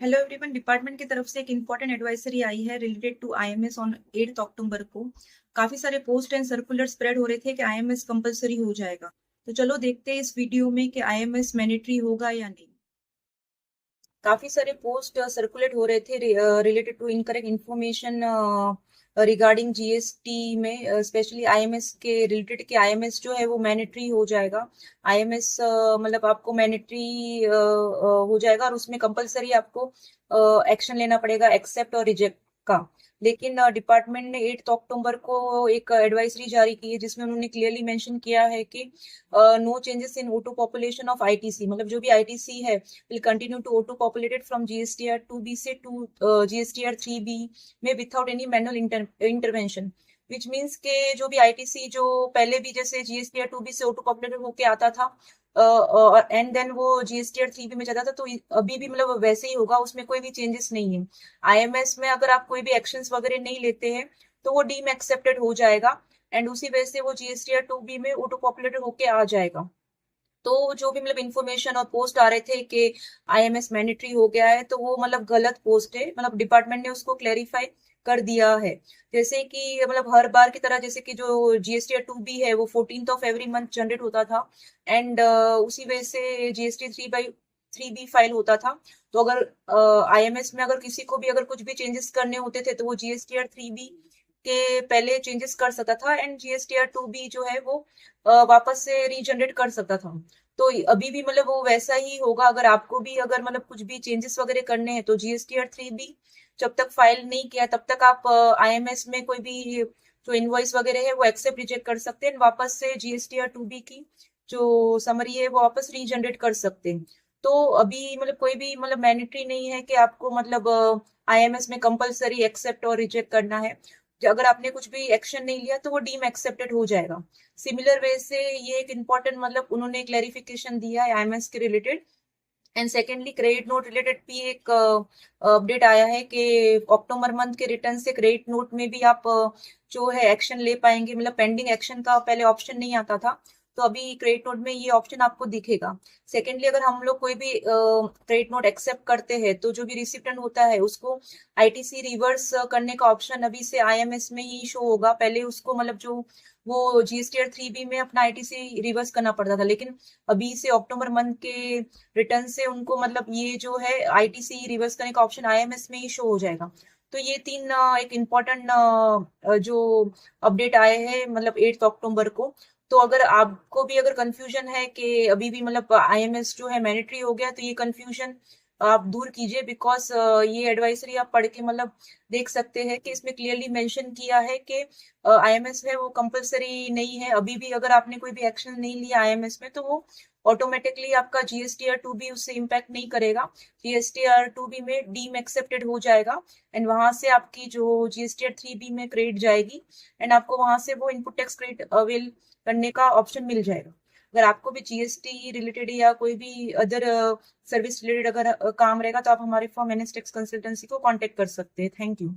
Hello everyone. Department की तरफ से एक इम्पॉर्टेंट एडवाइजरी आई है रिलेटेड टू आईएमएस ऑन 8 अक्टूबर को। काफी सारे पोस्ट एंड सर्कुलर स्प्रेड हो रहे थे कि आईएमएस कंपलसरी हो जाएगा। तो चलो देखते हैं इस वीडियो में कि आईएमएस मैंडेटरी होगा या नहीं। काफी सारे पोस्ट सर्कुलेट हो रहे थे related to incorrect information regarding GST में, स्पेशली आईएमएस के रिलेटेड कि आईएमएस जो है वो मैंडेटरी हो जाएगा। आईएमएस मतलब आपको मैंडेटरी हो जाएगा और उसमें कंपलसरी आपको एक्शन लेना पड़ेगा एक्सेप्ट और रिजेक्ट का। लेकिन डिपार्टमेंट ने 8 अक्टूबर को एक एडवाइजरी जारी की है जिसमें उन्होंने क्लियरली मेंशन किया है कि no changes in O2 population of ITC, मतलब जो भी आईटीसी है will continue to auto populated from GSTR 2B से to GSTR 3B में without any manual intervention, which means के जो भी आईटीसी जो पहले भी जैसे GSTR 2B से auto populated होके आता था एंड देन वो GSTR 3B में जाता था, तो अभी भी मतलब वैसे ही होगा, उसमें कोई भी चेंजेस नहीं है। आईएमएस में अगर आप कोई भी एक्शंस वगैरह नहीं लेते हैं तो वो डीम एक्सेप्टेड हो जाएगा एंड उसी वजह से वो GSTR 2B में ऑटो पॉपुलेटेड होके आ जाएगा। तो जो भी मतलब इंफॉर्मेशन और पोस्ट आ रहे थे कि आईएमएस मैंडेटरी हो गया है, तो वो मतलब गलत पोस्ट है। मतलब डिपार्टमेंट ने उसको क्लेरिफाई कर दिया है। जैसे कि मतलब हर बार की तरह जैसे कि जो जीएसटी 2B है वो 14th of every month generate होता था एंड उसी वजह से जीएसटी 3B फाइल होता था। तो अगर आईएमएस में अगर किसी को भी अगर कुछ भी चेंजेस करने होते थे तो वो जीएसटीआर 3B के पहले चेंजेस कर सकता था एंड जीएसटीआर 2B जो है वो वापस से रीजनरेट कर सकता था। तो अभी भी मतलब वो वैसा ही होगा। अगर आपको भी अगर मतलब कुछ भी चेंजेस वगैरह करने हैं तो जीएसटीआर 3B जब तक फाइल नहीं किया तब तक आप आईएमएस में कोई भी जो इनवॉइस वगैरह है वो एक्सेप्ट रिजेक्ट कर सकते हैं, वापस से जीएसटीआर 2B की जो समरी है वो वापस रीजनरेट कर सकते हैं। तो अभी मतलब कोई भी मतलब मैंडेटरी नहीं है कि आपको मतलब आईएमएस में कंपलसरी एक्सेप्ट और रिजेक्ट करना है। अगर आपने कुछ भी एक्शन नहीं लिया तो वो डीम एक्सेप्टेड हो जाएगा। सिमिलर वे से ये एक इम्पॉर्टेंट मतलब उन्होंने क्लैरिफिकेशन दिया है आईएमएस के related. And secondly credit note related भी एक अपडेट आया है कि अक्टूबर मंथ के रिटर्न से क्रेडिट नोट में भी आप जो है एक्शन ले पाएंगे। मतलब पेंडिंग एक्शन का पहले ऑप्शन नहीं आता था, तो अभी क्रेडिट नोट में ये ऑप्शन आपको दिखेगा। सेकेंडली अगर हम लोग कोई भी क्रेडिट नोट एक्सेप्ट करते हैं तो जो भी रिसिप्टेंट होता है उसको आईटीसी रिवर्स करने का ऑप्शन अभी से आईएमएस में ही शो होगा। पहले उसको मतलब जो वो जीएसटीआर 3B में अपना आईटीसी रिवर्स करना पड़ता था, लेकिन अभी से अक्टूबर मंथ के रिटर्न से उनको मतलब ये जो है आईटीसी रिवर्स करने का ऑप्शन आईएमएस में ही शो हो जाएगा। तो ये तीन एक इम्पोर्टेंट जो अपडेट आए हैं मतलब 8 अक्टूबर को। तो अगर आपको भी अगर कंफ्यूजन है कि अभी भी मतलब आईएमएस जो है मैंडेटरी हो गया तो ये कंफ्यूजन आप दूर कीजिए, बिकॉज ये एडवाइजरी आप पढ़ के मतलब देख सकते हैं कि इसमें क्लियरली मेंशन किया है कि आईएमएस है वो कंपलसरी नहीं है। अभी भी अगर आपने कोई भी एक्शन नहीं लिया आईएमएस में तो वो ऑटोमेटिकली आपका जीएसटीआर 2B उससे इम्पैक्ट नहीं करेगा। जीएसटीआर 2B में डीम एक्सेप्टेड हो जाएगा एंड वहां से आपकी जो जीएसटीआर 3B में क्रेडिट जाएगी एंड आपको वहां से वो इनपुट टैक्स क्रेडिट अवेल करने का ऑप्शन मिल जाएगा। अगर आपको भी जीएसटी रिलेटेड या कोई भी अदर सर्विस रिलेटेड अगर काम रहेगा तो आप हमारे फॉर्म एनएस टैक्स कंसल्टेंसी को कांटेक्ट कर सकते हैं। Thank you.